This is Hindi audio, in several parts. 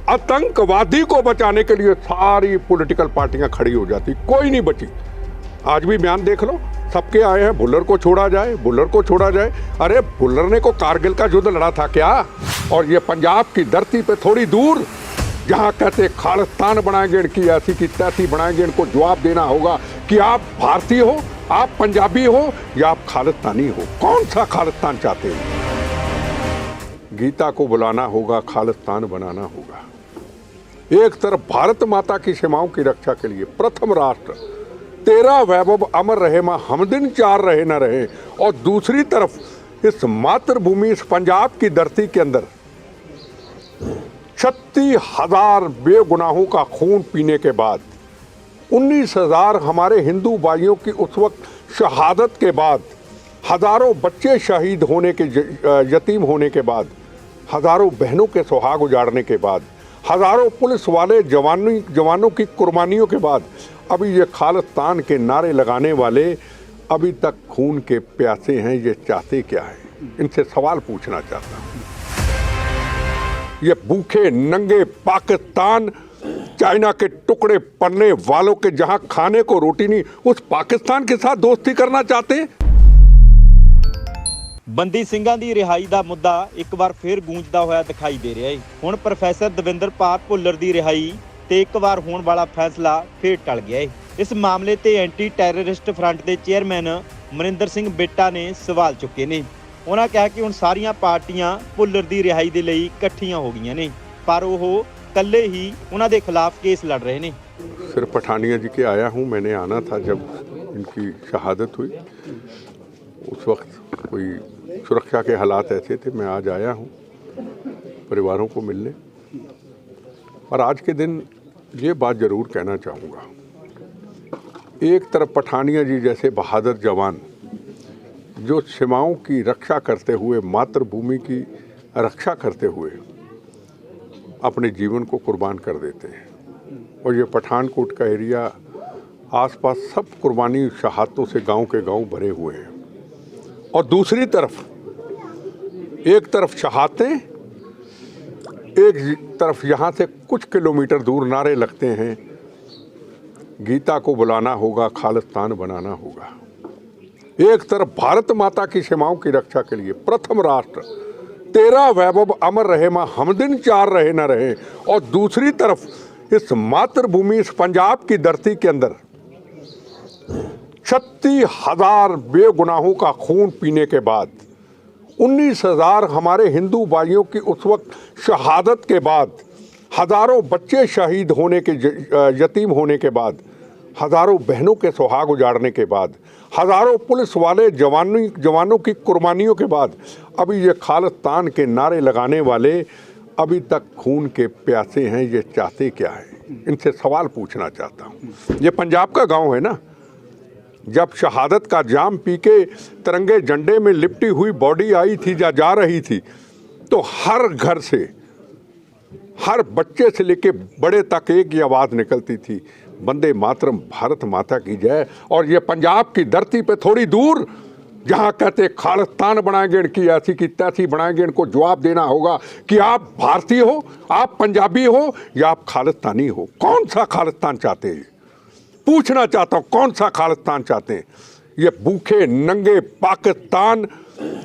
आतंकवादी को बचाने के लिए सारी पॉलिटिकल पार्टियां खड़ी हो जाती, कोई नहीं बची। आज भी बयान देख लो, सबके आए हैं, भुल्लर को छोड़ा जाए, भुल्लर को छोड़ा जाए। अरे भुल्लर ने को कारगिल का युद्ध लड़ा था क्या? और ये पंजाब की धरती पे थोड़ी दूर जहां कहते खालिस्तान बनाएंगे, इनकी ऐसी की तैसी बनाएंगे, इनको जवाब देना होगा कि आप भारतीय हो, आप पंजाबी हो या आप खालिस्तानी हो। कौन सा खालिस्तान चाहते हैं? गीता को बुलाना होगा, खालिस्तान बनाना होगा। एक तरफ भारत माता की सीमाओं की रक्षा के लिए प्रथम राष्ट्र, तेरा वैभव अमर रहे मां हमदिन चार रहे न रहे, और दूसरी तरफ इस मातृभूमि, इस पंजाब की धरती के अंदर 36,000 बेगुनाहों का खून पीने के बाद, 19,000 हमारे हिंदू भाइयों की उस वक्त शहादत के बाद, हजारों बच्चे शहीद होने के, यतीम होने के बाद, हजारों बहनों के सुहाग उजाड़ने के बाद, हजारों पुलिस वाले जवानों की कुर्बानियों के बाद, अभी ये खालिस्तान के नारे लगाने वाले अभी तक खून के प्यासे हैं। ये चाहते क्या है? इनसे सवाल पूछना चाहता हूँ। ये भूखे नंगे पाकिस्तान, चाइना के टुकड़े पड़ने वालों के जहां खाने को रोटी नहीं, उस पाकिस्तान के साथ दोस्ती करना चाहते हैं। ਬੰਦੀ ਸਿੰਘਾਂ ਦੀ ਰਿਹਾਈ ਦਾ ਮੁੱਦਾ ਇੱਕ ਵਾਰ ਫੇਰ ਗੂੰਜਦਾ ਹੋਇਆ ਦਿਖਾਈ ਦੇ ਰਿਹਾ ਹੈ। ਹੁਣ ਪ੍ਰੋਫੈਸਰ ਦਵਿੰਦਰਪਾਲ ਭੁੱਲਰ ਦੀ ਰਿਹਾਈ ਤੇ ਇੱਕ ਵਾਰ ਹੋਣ ਵਾਲਾ ਫੈਸਲਾ ਫੇਰ ਟਲ ਗਿਆ ਹੈ। ਇਸ ਮਾਮਲੇ ਤੇ ਐਂਟੀ ਟੈਰਰਿਸਟ ਫਰੰਟ ਦੇ ਚੇਅਰਮੈਨ ਮਨਿੰਦਰ ਸਿੰਘ ਬਿੱਟਾ ਨੇ ਸਵਾਲ ਚੁੱਕੇ ਨੇ। ਉਹਨਾਂ ਕਿਹਾ ਕਿ ਹੁਣ ਸਾਰੀਆਂ ਪਾਰਟੀਆਂ ਭੁੱਲਰ ਦੀ ਰਿਹਾਈ ਦੇ ਲਈ ਇਕੱਠੀਆਂ ਹੋ ਗਈਆਂ ਨੇ, ਪਰ ਉਹ ਇਕੱਲੇ ਹੀ ਉਹਨਾਂ ਦੇ ਖਿਲਾਫ ਕੇਸ ਲੜ ਰਹੇ ਨੇ। सिर्फ पठानिया जी के आया हूँ, मैंने आना था जब इनकी शहादत हुई, उस वक्त कोई सुरक्षा के हालात ऐसे थे। मैं आज आया हूँ परिवारों को मिलने, और आज के दिन ये बात ज़रूर कहना चाहूँगा। एक तरफ पठानिया जी जैसे बहादुर जवान जो सीमाओं की रक्षा करते हुए, मातृभूमि की रक्षा करते हुए अपने जीवन को कुर्बान कर देते हैं, और ये पठानकोट का एरिया आसपास सब कुर्बानी शहादतों से गांव के गांव भरे हुए हैं। और दूसरी तरफ, एक तरफ शहादतें, एक तरफ यहाँ से कुछ किलोमीटर दूर नारे लगते हैं, गीता को बुलाना होगा, खालिस्तान बनाना होगा। एक तरफ भारत माता की सीमाओं की रक्षा के लिए प्रथम राष्ट्र, तेरा वैभव अमर रहे मां हमदिन चार रहे न रहे, और दूसरी तरफ इस मातृभूमि, इस पंजाब की धरती के अंदर 36,000 बेगुनाहों का खून पीने के बाद, 19,000 हमारे हिंदू भाइयों की उस वक्त शहादत के बाद, हजारों बच्चे शहीद होने के, यतीम होने के बाद, हजारों बहनों के सुहाग उजाड़ने के बाद, हजारों पुलिस वाले जवानों की कुर्बानियों के बाद, अभी ये खालिस्तान के नारे लगाने वाले अभी तक खून के प्यासे हैं। ये चाहते क्या है? इनसे सवाल पूछना चाहता हूँ। ये पंजाब का गांव है ना, जब शहादत का जाम पी के तिरंगे झंडे में लिपटी हुई बॉडी आई थी या जा रही थी, तो हर घर से, हर बच्चे से लेके बड़े तक एक ही आवाज़ निकलती थी, वंदे मातरम, भारत माता की जय। और ये पंजाब की धरती पे थोड़ी दूर जहाँ कहते खालिस्तान बनाएंगे, इनकी ऐसी की तैसी बनाएंगे, इनको जवाब देना होगा कि आप भारतीय हो, आप पंजाबी हो या आप खालिस्तानी हो। कौन सा खालिस्तान चाहते हैं? पूछना चाहता हूँ, कौन सा खालिस्तान चाहते हैं? ये भूखे नंगे पाकिस्तान,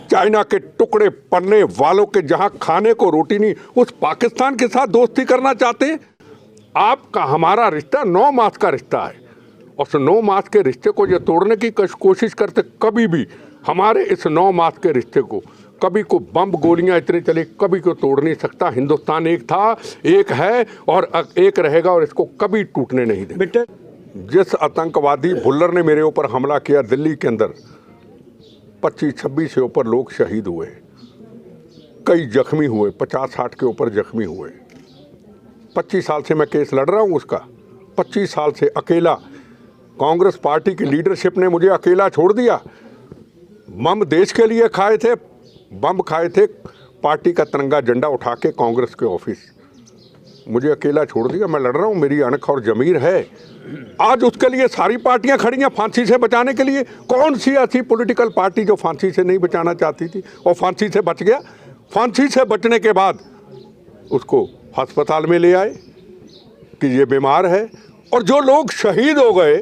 चाइना के टुकड़े पड़ने वालों के जहाँ खाने को रोटी नहीं, उस पाकिस्तान के साथ दोस्ती करना चाहते हैं। आपका हमारा रिश्ता 9 मास का रिश्ता है, और उस 9 मास के रिश्ते को ये तोड़ने की कोशिश करते, कभी भी हमारे इस 9 मास के रिश्ते को कभी को बम गोलियां इतने चले, कभी को तोड़ नहीं सकता। हिंदुस्तान एक था, एक है और एक रहेगा, और इसको कभी टूटने नहीं देंगे। जिस आतंकवादी भुल्लर ने मेरे ऊपर हमला किया दिल्ली के अंदर, 25-26 से ऊपर लोग शहीद हुए, कई जख्मी हुए, 50-60 के ऊपर जख्मी हुए। 25 साल से मैं केस लड़ रहा हूँ उसका, 25 साल से अकेला। कांग्रेस पार्टी की लीडरशिप ने मुझे अकेला छोड़ दिया। बम देश के लिए खाए थे, बम खाए थे, पार्टी का तिरंगा झंडा उठा के कांग्रेस के ऑफिस, मुझे अकेला छोड़ दिया। मैं लड़ रहा हूँ, मेरी अणख और जमीर है। आज उसके लिए सारी पार्टियां खड़ी हैं फांसी से बचाने के लिए। कौन सी ऐसी पॉलिटिकल पार्टी जो फांसी से नहीं बचाना चाहती थी और फांसी से बच गया? फांसी से बचने के बाद उसको अस्पताल में ले आए कि ये बीमार है। और जो लोग शहीद हो गए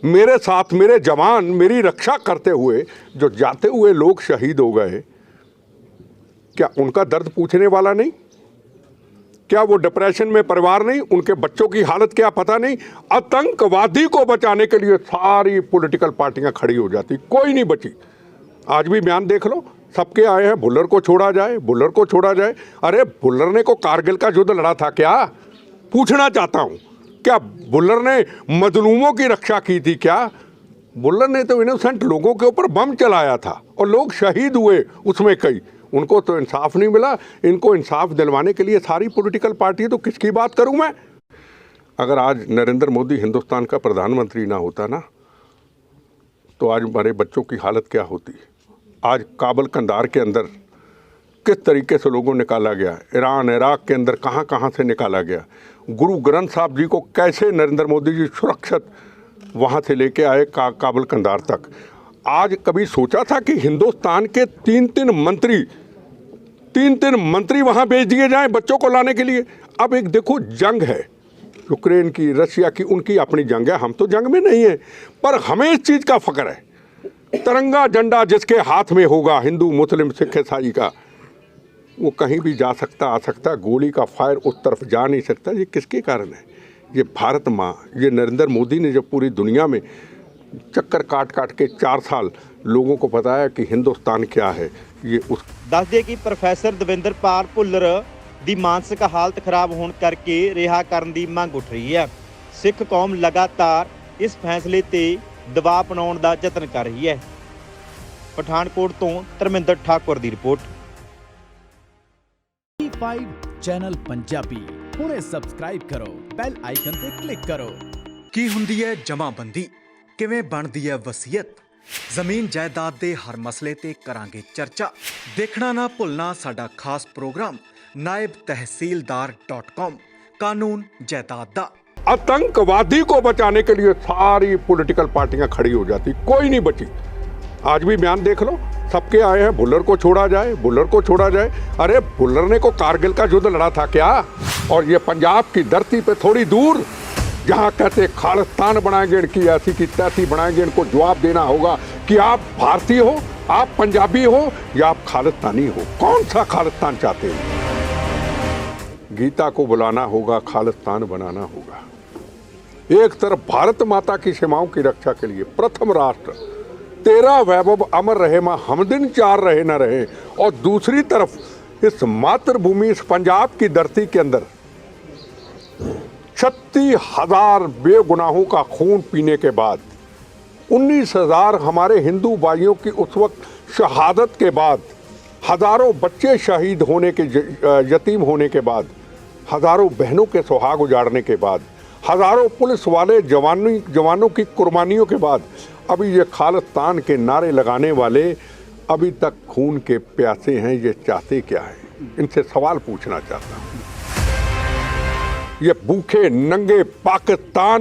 मेरे साथ, मेरे जवान मेरी रक्षा करते हुए जो जाते हुए लोग शहीद हो गए, क्या उनका दर्द पूछने वाला नहीं? क्या वो डिप्रेशन में परिवार नहीं? उनके बच्चों की हालत क्या पता नहीं? आतंकवादी को बचाने के लिए सारी पॉलिटिकल पार्टियां खड़ी हो जाती, कोई नहीं बची। आज भी बयान देख लो, सबके आए हैं भुल्लर को छोड़ा जाए, भुल्लर को छोड़ा जाए। अरे भुल्लर ने को कारगिल का युद्ध लड़ा था क्या? पूछना चाहता हूं, क्या भुल्लर ने मजलूमों की रक्षा की थी क्या? भुल्लर ने तो इनोसेंट लोगों के ऊपर बम चलाया था और लोग शहीद हुए उसमें कई। उनको तो इंसाफ नहीं मिला। इनको इंसाफ दिलवाने के लिए सारी पॉलिटिकल पार्टी, तो किसकी बात करूं मैं? अगर आज नरेंद्र मोदी हिंदुस्तान का प्रधानमंत्री ना होता ना, तो आज हमारे बच्चों की हालत क्या होती। आज काबुल कंधार के अंदर किस तरीके से लोगों निकाला गया, ईरान इराक के अंदर कहां कहां से निकाला गया। गुरु ग्रंथ साहब जी को कैसे नरेंद्र मोदी जी सुरक्षित वहां से लेके आए काबुल कंधार तक। आज कभी सोचा था कि हिंदुस्तान के तीन तीन मंत्री वहां भेज दिए जाएं बच्चों को लाने के लिए? अब एक देखो जंग है, यूक्रेन की, रशिया की, उनकी अपनी जंग है, हम तो जंग में नहीं है, पर हमें इस चीज का फख्र है। तिरंगा झंडा जिसके हाथ में होगा, हिंदू मुस्लिम सिख ईसाई का, वो कहीं भी जा सकता आ सकता, गोली का फायर उस तरफ जा नहीं सकता। ये किसके कारण है? ये भारत माँ, ये नरेंद्र मोदी ने जब पूरी दुनिया में चक्कर काट काट के 4 साल लोगों को बताया कि हिंदुस्तान क्या है, ये उस ਦੱਸ ਦਈਏ ਕਿ ਪ੍ਰੋਫੈਸਰ ਦਵਿੰਦਰਪਾਲ ਭੁੱਲਰ ਦੀ ਮਾਨਸਿਕ ਹਾਲਤ ਖਰਾਬ ਹੋਣ ਕਰਕੇ ਰਿਹਾ ਕਰਨ ਦੀ ਮੰਗ ਉੱਠ ਰਹੀ ਹੈ। ਸਿੱਖ ਕੌਮ ਲਗਾਤਾਰ ਇਸ ਫੈਸਲੇ ਤੇ ਦਬਾਅ ਬਣਾਉਣ ਦਾ ਯਤਨ ਕਰ ਰਹੀ ਹੈ। ਪਠਾਨਕੋਟ ਤੋਂ ਧਰਮਿੰਦਰ ਠਾਕੁਰ ਦੀ ਰਿਪੋਰਟ। P5 ਚੈਨਲ ਪੰਜਾਬੀ ਹੁਣੇ ਸਬਸਕ੍ਰਾਈਬ ਕਰੋ, ਬੈਲ ਆਈਕਨ ਤੇ ਕਲਿੱਕ ਕਰੋ। ਕੀ ਹੁੰਦੀ ਹੈ ਜਮਾਬੰਦੀ, ਕਿਵੇਂ ਬਣਦੀ ਹੈ ਵਸੀਅਤ, ਜ਼ਮੀਨ ਜਾਇਦਾਦ ਦੇ ਹਰ ਮਸਲੇ ਤੇ ਕਰਾਂਗੇ ਚਰਚਾ। ਦੇਖਣਾ ਨਾ ਭੁੱਲਣਾ ਸਾਡਾ ਖਾਸ ਪ੍ਰੋਗਰਾਮ naibtehsildar.com ਕਾਨੂੰਨ ਜਾਇਦਾਦ ਦਾ। आतंकवादी को बचाने के लिए सारी पॉलिटिकल पार्टियां खड़ी हो जाती, कोई नहीं बची। आज भी बयान देख लो, सबके आए हैं भुल्लर को छोड़ा जाए, भुल्लर को छोड़ा जाए। अरे भुल्लर ने को कारगिल का युद्ध लड़ा था क्या? और ये पंजाब की धरती पे थोड़ी दूर जहाँ कहते खालिस्तान बनाएंगे, इनकी ऐसी की तैसी बनाएंगे, इनको जवाब देना होगा कि आप भारतीय हो, आप पंजाबी हो या आप खालिस्तानी हो। कौन सा खालिस्तान चाहते हैं? गीता को बुलाना होगा, खालिस्तान बनाना होगा। एक तरफ भारत माता की सीमाओं की रक्षा के लिए प्रथम राष्ट्र, तेरा वैभव अमर रहे माँ हम दिन चार रहे न रहे, और दूसरी तरफ इस मातृभूमि, इस पंजाब की धरती के अंदर 36,000 बेगुनाहों का खून पीने के बाद, 19,000 हमारे हिंदू भाइयों की उस वक्त शहादत के बाद, हजारों बच्चे शहीद होने के, यतीम होने के बाद, हजारों बहनों के सुहाग उजाड़ने के बाद, हजारों पुलिस वाले जवानों की कुर्बानियों के बाद, अभी ये खालिस्तान के नारे लगाने वाले अभी तक खून के प्यासे हैं। ये चाहते क्या है? इनसे सवाल पूछना चाहता हूँ। ये भूखे नंगे पाकिस्तान,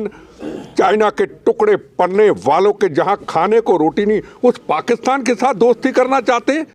चाइना के टुकड़े पड़ने वालों के जहां खाने को रोटी नहीं, उस पाकिस्तान के साथ दोस्ती करना चाहते हैं।